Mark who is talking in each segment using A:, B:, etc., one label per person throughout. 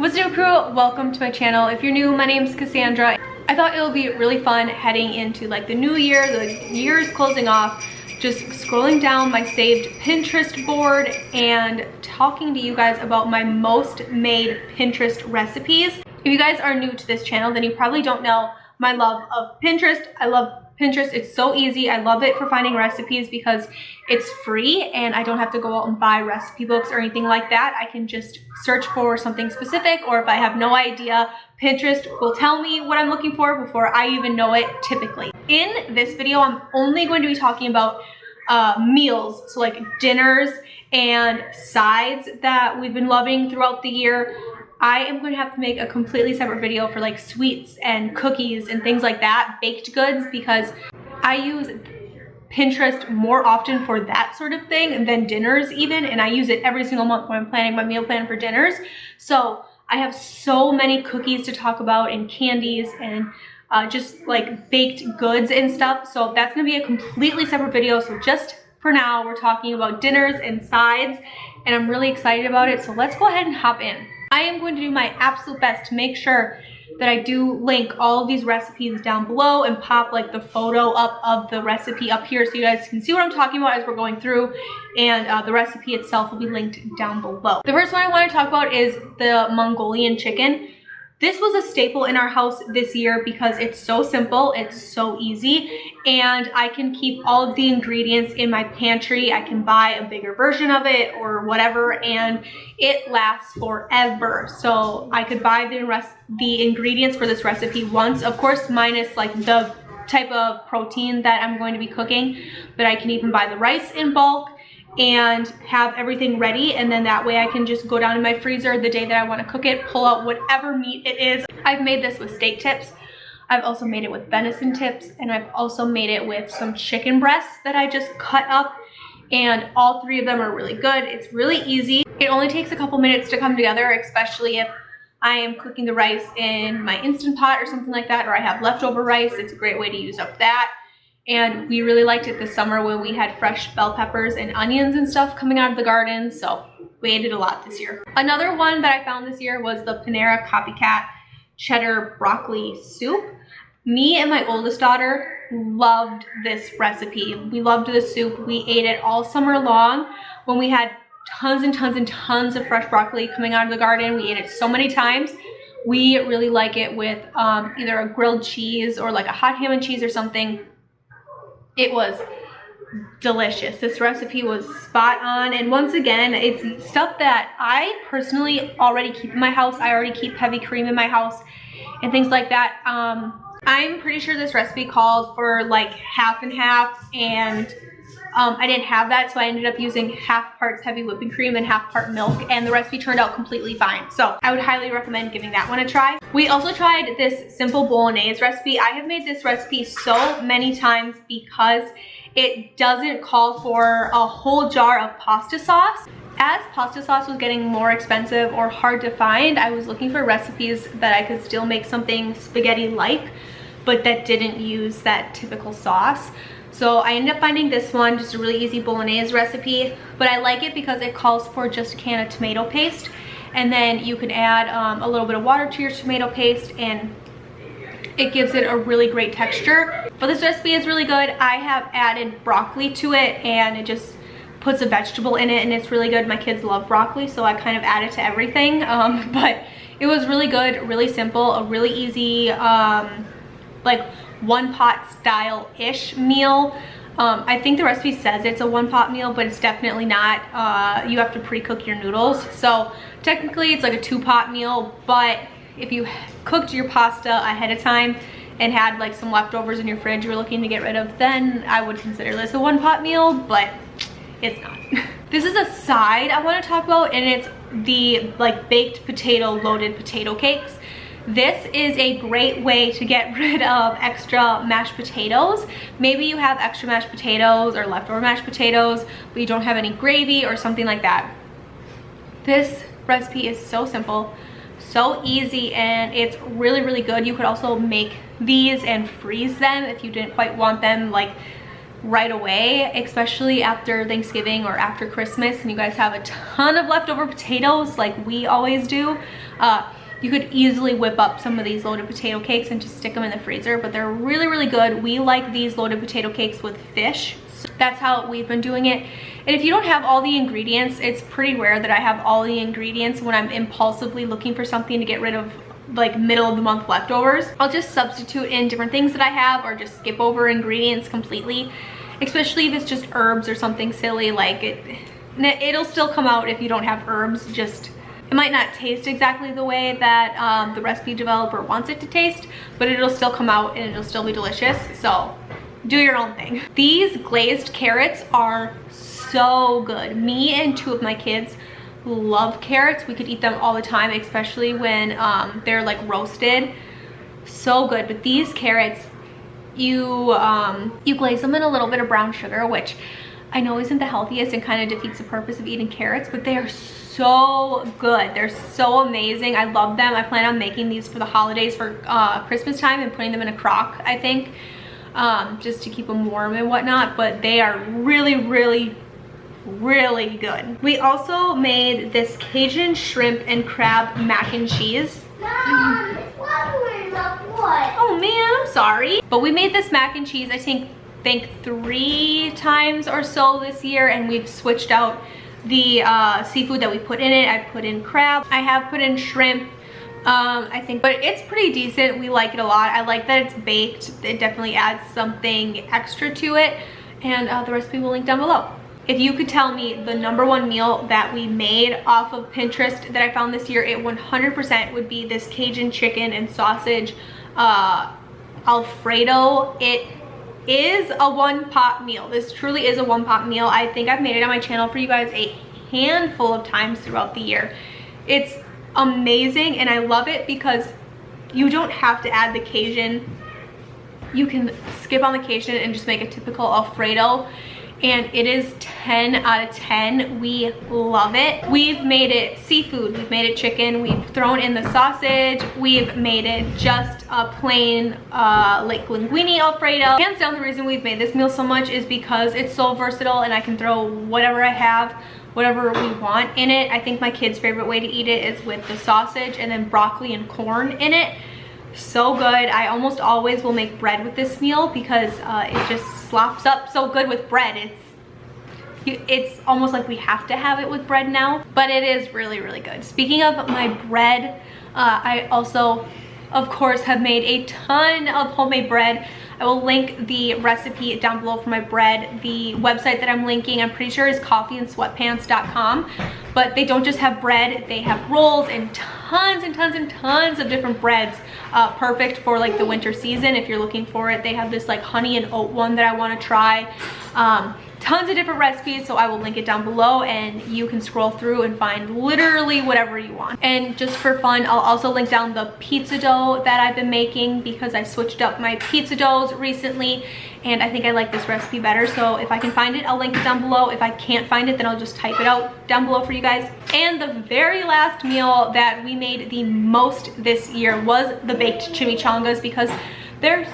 A: What's new, crew? Welcome to my channel. If you're new, my name's Cassandra. I thought it would be really fun heading into like the new year. The year is closing off. Just scrolling down my saved Pinterest board and talking to you guys about my most made Pinterest recipes. If you guys are new to this channel, then you probably don't know my love of Pinterest. I love Pinterest. It's so easy. I love it for finding recipes because it's free and I don't have to go out and buy recipe books or anything like that. I can just search for something specific, or if I have no idea, Pinterest will tell me what I'm looking for before I even know it, typically. In this video, I'm only going to be talking about meals, so like dinners and sides that we've been loving throughout the year. I am going to have to make a completely separate video for like sweets and cookies and things like that, baked goods, because I use Pinterest more often for that sort of thing than dinners even, and I use it every single month when I'm planning my meal plan for dinners. So I have so many cookies to talk about and candies and just like baked goods and stuff. So that's going to be a completely separate video. So just for now, we're talking about dinners and sides, and I'm really excited about it. So let's go ahead and hop in. I am going to do my absolute best to make sure that I do link all of these recipes down below and pop like the photo up of the recipe up here so you guys can see what I'm talking about as we're going through, and the recipe itself will be linked down below. The first one I want to talk about is the Mongolian chicken. This was a staple in our house this year because it's so simple, it's so easy, and I can keep all of the ingredients in my pantry. I can buy a bigger version of it or whatever, and it lasts forever. So I could buy the ingredients for this recipe once, of course, minus like the type of protein that I'm going to be cooking, but I can even buy the rice in bulk and have everything ready, and then that way I can just go down in my freezer the day that I want to cook it, pull out whatever meat it is. I've made this with steak tips, I've also made it with venison tips, and I've also made it with some chicken breasts that I just cut up, and all three of them are really good. It's really easy. It only takes a couple minutes to come together, especially if I am cooking the rice in my Instant Pot or something like that, or I have leftover rice. It's a great way to use up that. And we really liked it this summer when we had fresh bell peppers and onions and stuff coming out of the garden, so we ate it a lot this year. Another one that I found this year was the PANERA COPYCAT cheddar broccoli soup. Me and my oldest daughter loved this recipe. We loved this soup. We ate it all summer long when we had tons and tons and tons of fresh broccoli coming out of the garden. We ate it so many times. We really like it with either a grilled cheese or like a hot ham and cheese or something. It was delicious. This recipe was spot on, and once again, it's stuff that I personally already keep in my house. I already keep heavy cream in my house and things like that. I'm pretty sure this recipe called for like half and half, and I didn't have that, so I ended up using half parts heavy whipping cream and half part milk, and the recipe turned out completely fine. So I would highly recommend giving that one a try. We also tried this simple bolognese recipe. I have made this recipe so many times because it doesn't call for a whole jar of pasta sauce. As pasta sauce was getting more expensive or hard to find, I was looking for recipes that I could still make something spaghetti-like, but that didn't use that typical sauce. So I ended up finding this one, just a really easy bolognese recipe, but I like it because it calls for just a can of tomato paste, and then you can add a little bit of water to your tomato paste, and it gives it a really great texture. But this recipe is really good. I have added broccoli to it, and it just puts a vegetable in it, and it's really good. My kids love broccoli, so I kind of add it to everything, but it was really good, really simple, a really easy, like one pot style-ish meal. I think the recipe says it's a one pot meal, but it's definitely not. You have to pre-cook your noodles. So technically it's like a 2-pot meal, but if you cooked your pasta ahead of time and had like some leftovers in your fridge you were looking to get rid of, then I would consider this a 1-pot meal, but it's not. This is a side I want to talk about, and it's the like baked potato loaded potato cakes. This is a great way to get rid of extra mashed potatoes. Maybe you have extra mashed potatoes or leftover mashed potatoes, but you don't have any gravy or something like that. This recipe is so simple, so easy, and it's really, really good. You could also make these and freeze them if you didn't quite want them like right away, especially after Thanksgiving or after Christmas and you guys have a ton of leftover potatoes like we always do. You could easily whip up some of these loaded potato cakes and just stick them in the freezer, but they're really, really good. We like these loaded potato cakes with fish. So that's how we've been doing it. And if you don't have all the ingredients, it's pretty rare that I have all the ingredients when I'm impulsively looking for something to get rid of like middle of the month leftovers. I'll just substitute in different things that I have or just skip over ingredients completely, especially if it's just herbs or something silly. Like it'll still come out if you don't have herbs. Just it might not taste exactly the way that the recipe developer wants it to taste, but it'll still come out and it'll still be delicious. So do your own thing. These glazed carrots are so good. Me and 2 of my kids love carrots. We could eat them all the time, especially when they're like roasted. So good. But these carrots, you glaze them in a little bit of brown sugar, which I know isn't the healthiest and kind of defeats the purpose of eating carrots, but they are so good. They're so amazing. I love them. I plan on making these for the holidays for Christmas time and putting them in a crock, I think, just to keep them warm and whatnot. But they are really, really, really good. We also made this Cajun shrimp and crab mac and cheese.
B: Mom, it's water in the pot.
A: Oh man, I'm sorry. But we made this mac and cheese, I think 3 times or so this year, and we've switched out the seafood that we put in it. I put in crab, I have put in shrimp, I think, but it's pretty decent. We like it a lot. I like that it's baked. It definitely adds something extra to it, and the recipe will link down below. If you could tell me the #1 meal that we made off of Pinterest that I found this year, it 100% would be this Cajun chicken and sausage Alfredo. It is a 1-pot meal. This truly is a 1-pot meal. I think I've made it on my channel for you guys a handful of times throughout the year. It's amazing and I love it because you don't have to add the Cajun. You can skip on the Cajun and just make a typical Alfredo, and it is 10 out of 10. We love it. We've made it seafood, we've made it chicken, we've thrown in the sausage, we've made it just a plain like linguine Alfredo. Hands down, the reason we've made this meal so much is because it's so versatile and I can throw whatever I have, whatever we want in it. I think my kids' favorite way to eat it is with the sausage and then broccoli and corn in it. So good. I almost always will make bread with this meal because it just slops up so good with bread. It's almost like we have to have it with bread now, but it is really, really good. Speaking of my bread, I also, of course, have made a ton of homemade bread. I will link the recipe down below for my bread. The website that I'm linking, I'm pretty sure, is coffeeandsweatpants.com. But they don't just have bread, they have rolls and tons and tons and tons of different breads. Perfect for like the winter season if you're looking for it. They have this like honey and oat one that I want to try. Tons of different recipes, so I will link it down below and you can scroll through and find literally whatever you want. And just for fun, I'll also link down the pizza dough that I've been making because I switched up my pizza doughs recently and I think I like this recipe better. So if I can find it, I'll link it down below. If I can't find it, then I'll just type it out down below for you guys. And the very last meal that we made the most this year was the baked chimichangas because they're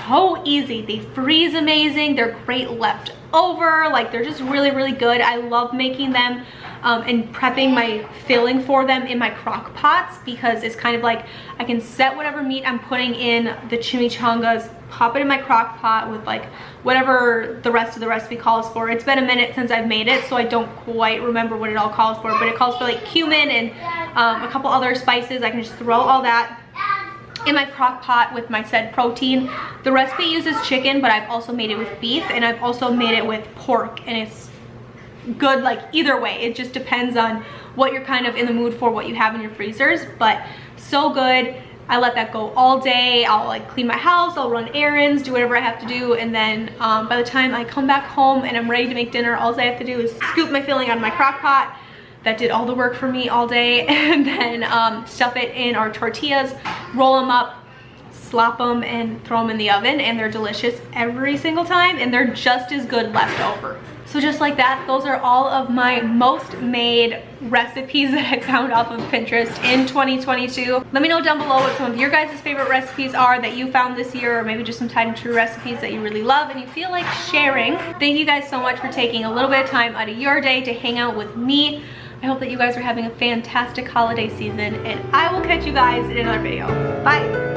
A: so easy. They freeze amazing. They're great left over. Like, they're just really, really good. I love making them and prepping my filling for them in my crock pots because it's kind of like I can set whatever meat I'm putting in the chimichangas, pop it in my crock pot with like whatever the rest of the recipe calls for. It's been a minute since I've made it, so I don't quite remember what it all calls for, but it calls for like cumin and a couple other spices. I can just throw all that in my crock pot with my said protein. The recipe uses chicken, but I've also made it with beef and I've also made it with pork, and it's good like either way. It just depends on what you're kind of in the mood for, what you have in your freezers, but so good. I let that go all day. I'll like clean my house, I'll run errands, do whatever I have to do, and then by the time I come back home and I'm ready to make dinner, all I have to do is scoop my filling out of my crock pot. That did all the work for me all day, and then stuff it in our tortillas, roll them up, slop them, and throw them in the oven, and they're delicious every single time, and they're just as good left over. So just like that, those are all of my most made recipes that I found off of Pinterest in 2022. Let me know down below what some of your guys' favorite recipes are that you found this year, or maybe just some tried and true recipes that you really love and you feel like sharing. Thank you guys so much for taking a little bit of time out of your day to hang out with me. I hope that you guys are having a fantastic holiday season, and I will catch you guys in another video. Bye.